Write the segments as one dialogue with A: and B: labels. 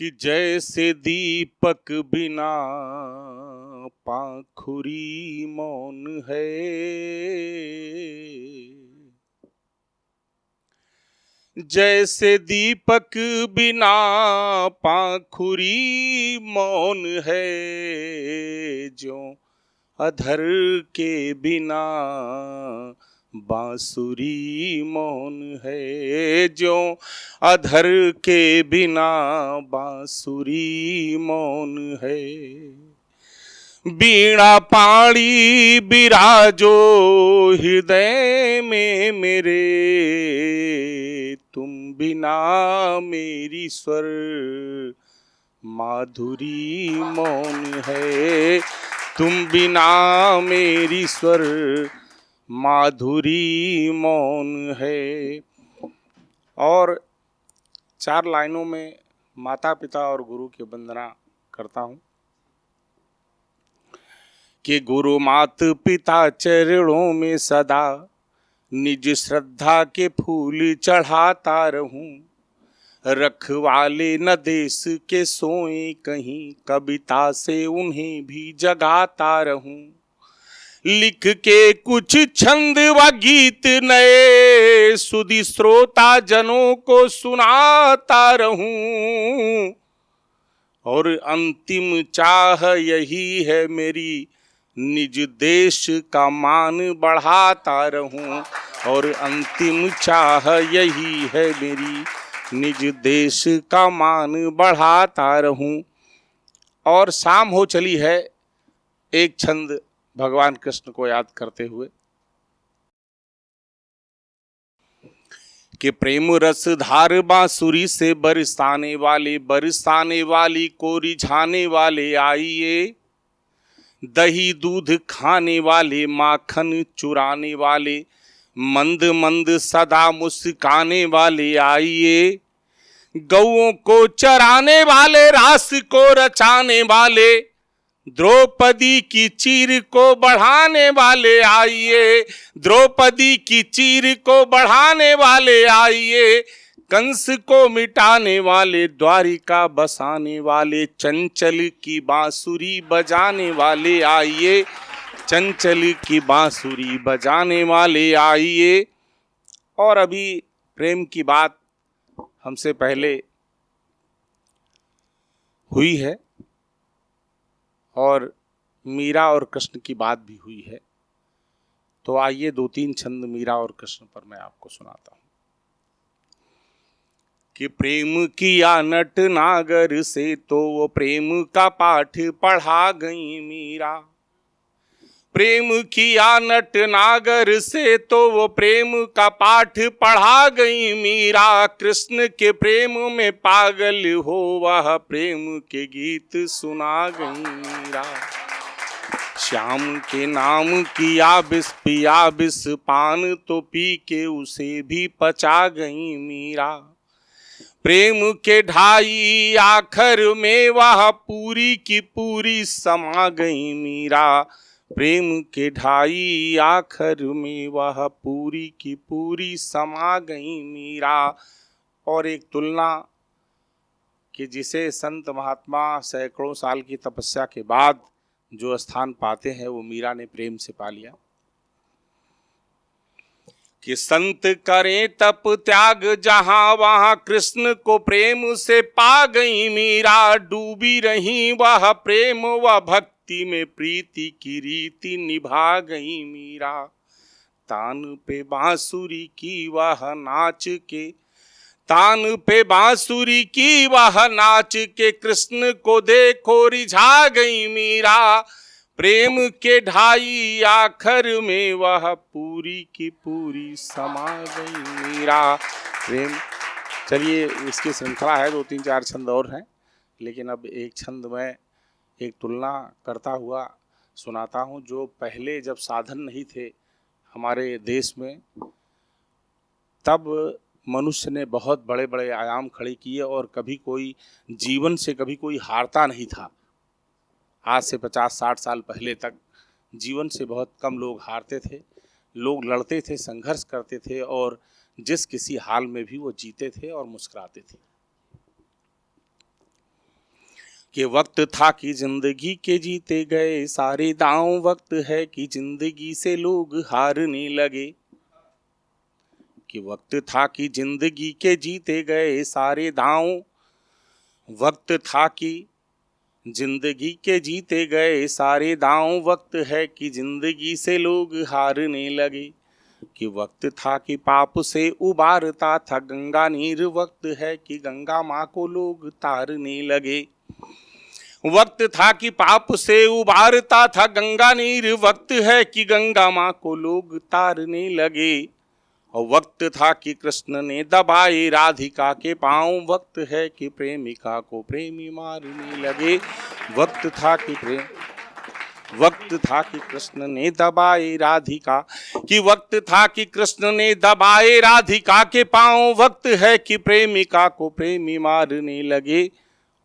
A: कि जैसे दीपक बिना पाखुरी मौन है, जैसे दीपक बिना पाखुरी मौन है, ज्यों अधर के बिना बांसुरी मौन है, ज्यों अधर के बिना बांसुरी मौन है। बीणा पाणी बिराजो हृदय में मेरे, तुम बिना मेरी स्वर माधुरी मौन है, तुम बिना मेरी स्वर माधुरी मौन है। और 4 लाइनों में माता पिता और गुरु की वंदना करता हूँ कि गुरु मात पिता चरणों में सदा निज श्रद्धा के फूल चढ़ाता रहूं, रखवाले न देश के सोए कहीं, कविता से उन्हें भी जगाता रहूं, लिख के कुछ छंद व गीत नए सुधी श्रोता जनों को सुनाता रहूं, और अंतिम चाह यही है मेरी निज देश का मान बढ़ाता रहूं, और अंतिम चाह यही है मेरी निज देश का मान बढ़ाता रहूं। और शाम हो चली है, एक छंद भगवान कृष्ण को याद करते हुए कि प्रेम रस धार बांसुरी से बरसाने वाली को रिझाने वाले आइए, दही दूध खाने वाले माखन चुराने वाले, मंद मंद सदा मुस्काने वाले आइए, गौओं को चराने वाले रास को रचाने वाले, द्रौपदी की चीर को बढ़ाने वाले आइए, द्रौपदी की चीर को बढ़ाने वाले आइए, कंस को मिटाने वाले, द्वारिका बसाने वाले, चंचल की बांसुरी बजाने वाले आइए, चंचल की बांसुरी बजाने वाले आइए। और अभी प्रेम की बात हमसे पहले हुई है और मीरा और कृष्ण की बात भी हुई है, तो आइए 2-3 छंद मीरा और कृष्ण पर मैं आपको सुनाता हूं कि प्रेम किया नट नागर से तो वो प्रेम का पाठ पढ़ा गई मीरा, प्रेम किया नट नागर से तो वो प्रेम का पाठ पढ़ा गई मीरा, कृष्ण के प्रेम में पागल हो वह प्रेम के गीत सुना गई मीरा, श्याम के नाम किया बिस पिया बिस पान तो पी के उसे भी पचा गई मीरा, प्रेम के ढाई आखर में वह पूरी की पूरी समा गई मीरा, प्रेम के ढाई आखर में वह पूरी की पूरी समा गई मीरा। और एक तुलना कि जिसे संत महात्मा सैकड़ों साल की तपस्या के बाद जो स्थान पाते हैं वो मीरा ने प्रेम से पा लिया कि संत करें तप त्याग जहां वहां कृष्ण को प्रेम से पा गई मीरा, डूबी रही वह प्रेम व भक्ति में प्रीति की रीति निभा गई मीरा, तान पे बांसुरी की वह नाच के, तान पे बांसुरी की वह नाच के कृष्ण को देखो रिझा गई मीरा, प्रेम के ढाई आखर में वह पूरी की पूरी समा गई मीरा। प्रेम, चलिए इसकी श्रृंखला है, 2-3-4 छंद और हैं, लेकिन अब एक छंद में एक तुलना करता हुआ सुनाता हूँ। जो पहले जब साधन नहीं थे हमारे देश में, तब मनुष्य ने बहुत बड़े बड़े आयाम खड़े किए और कभी कोई जीवन से कभी कोई हारता नहीं था। आज से 50-60 साल पहले तक जीवन से बहुत कम लोग हारते थे, लोग लड़ते थे, संघर्ष करते थे और जिस किसी हाल में भी वो जीते थे और मुस्कुराते थे। कि वक्त था कि जिंदगी के जीते गए सारे दांव, वक्त है कि जिंदगी से लोग हारने लगे। कि वक्त था कि जिंदगी के जीते गए सारे दांव, वक्त था कि जिंदगी के जीते गए सारे दांव, वक्त है कि जिंदगी से लोग हारने लगे। कि वक्त था कि पाप से उबारता था गंगा नीर, वक्त है कि गंगा माँ को लोग तारने लगे। वक्त था कि पाप से उबारता था गंगा नीर, वक्त है कि गंगा माँ को लोग तारने लगे। और वक्त था कि कृष्ण ने दबाए राधिका के पांव, वक्त है कि प्रेमिका को प्रेमी मारने लगे। वक्त था कि कृष्ण ने दबाए राधिका, कि वक्त था कि कृष्ण ने दबाए राधिका के पांव, वक्त है कि प्रेमिका को प्रेमी मारने लगे।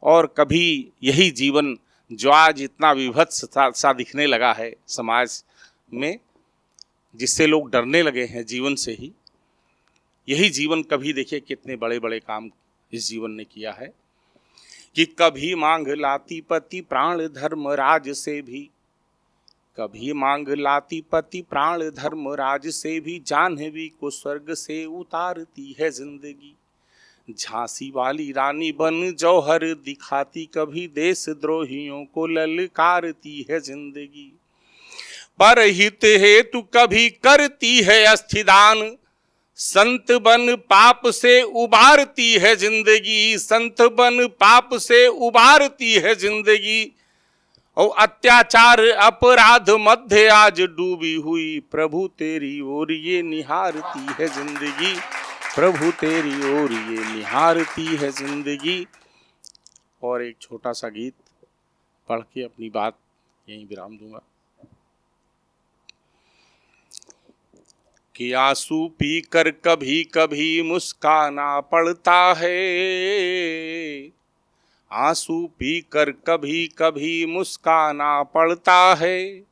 A: और कभी यही जीवन जो आज इतना विभत्स सा दिखने लगा है समाज में, जिससे लोग डरने लगे हैं जीवन से ही, यही जीवन कभी देखिए कितने बड़े बड़े काम इस जीवन ने किया है। कि कभी मांग लाती पति प्राण धर्मराज से भी, कभी मांग लाती पति प्राण धर्मराज से भी, जाह्नवी को स्वर्ग से उतारती है जिंदगी। झांसी वाली रानी बन जौहर दिखाती, कभी देशद्रोहियों को ललकारती है जिंदगी। पर हित हेतु कभी करती है अस्थिदान, संत बन पाप से उबारती है जिंदगी। संत बन पाप से उबारती है जिंदगी। और अत्याचार अपराध मध्य आज डूबी हुई, प्रभु तेरी ओर ये निहारती है जिंदगी। प्रभु तेरी ओर ये निहारती है जिंदगी। और एक छोटा सा गीत पढ़ के अपनी बात यहीं विराम दूंगा। कि आंसू पीकर कभी कभी मुस्काना पड़ता है, आंसू पीकर कभी कभी मुस्काना पड़ता है।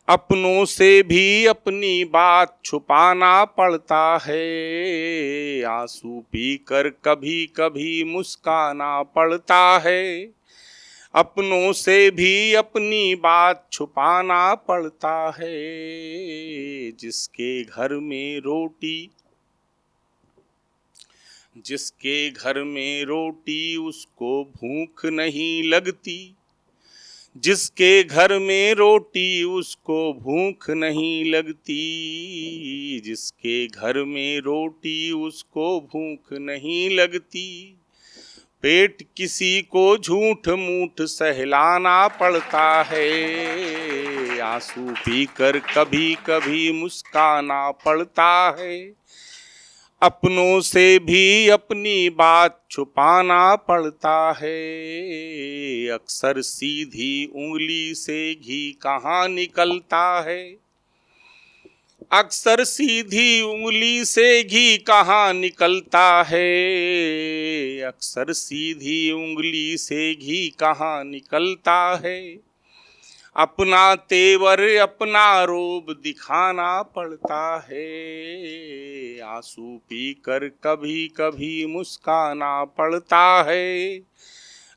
A: अपनों से भी अपनी बात छुपाना पड़ता है, आंसू पीकर कभी कभी मुस्काना पड़ता है। अपनों से भी अपनी बात छुपाना पड़ता है। जिसके घर में रोटी उसको भूख नहीं लगती, जिसके घर में रोटी उसको भूख नहीं लगती, जिसके घर में रोटी उसको भूख नहीं लगती। पेट किसी को झूठ मूठ सहलाना पड़ता है, आंसू पीकर कभी कभी मुस्काना पड़ता है। अपनों से भी अपनी बात छुपाना पड़ता है। अक्सर सीधी उंगली से घी कहाँ निकलता है, अक्सर सीधी उंगली से घी कहाँ निकलता है, अक्सर सीधी उंगली से घी कहाँ निकलता है। अपना तेवर अपना रोब दिखाना पड़ता है, आंसू पीकर कभी कभी मुस्काना पड़ता है।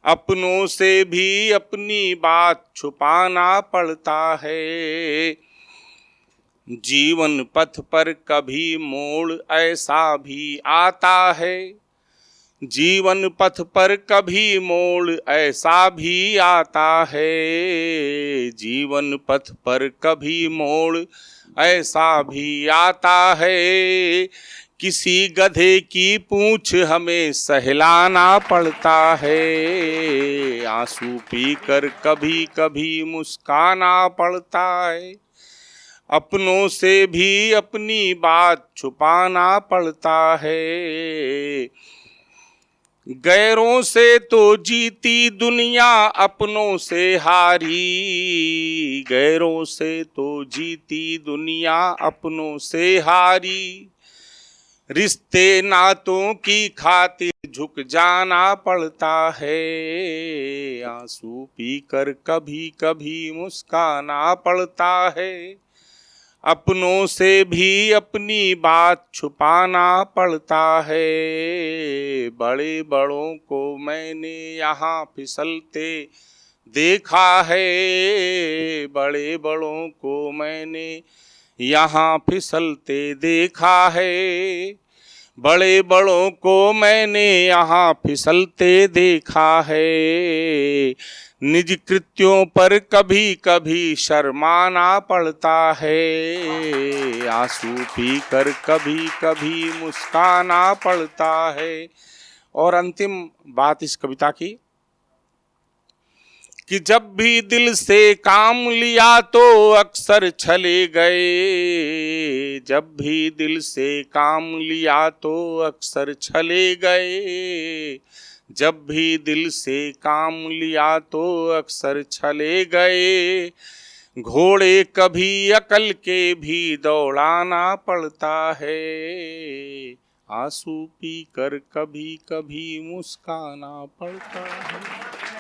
A: अपनों से भी अपनी बात छुपाना पड़ता है। जीवन पथ पर कभी मोड़ ऐसा भी आता है, जीवन पथ पर कभी मोड़ ऐसा भी आता है, जीवन पथ पर कभी मोड़ ऐसा भी आता है। किसी गधे की पूंछ हमें सहलाना पड़ता है, आंसू पीकर कभी कभी मुस्काना पड़ता है। अपनों से भी अपनी बात छुपाना पड़ता है। गैरों से तो जीती दुनिया अपनों से हारी, गैरों से तो जीती दुनिया अपनों से हारी। रिश्ते नातों की खातिर झुक जाना पड़ता है, आंसू पीकर कभी कभी मुस्काना पड़ता है। अपनों से भी अपनी बात छुपाना पड़ता है। बड़े बड़ों को मैंने यहाँ फिसलते देखा है, बड़े बड़ों को मैंने यहाँ फिसलते देखा है, बड़े बड़ों को मैंने यहाँ फिसलते देखा है। निज कृत्यों पर कभी कभी शर्माना पड़ता है, आंसू पी कर कभी कभी मुस्काना पड़ता है। और अंतिम बात इस कविता की कि जब भी दिल से काम लिया तो अक्सर छले गए, जब भी दिल से काम लिया तो अक्सर छले गए, जब भी दिल से काम लिया तो अक्सर छले गए। घोड़े कभी अकल के भी दौड़ाना पड़ता है, आंसू पी कर कभी कभी मुस्काना पड़ता है।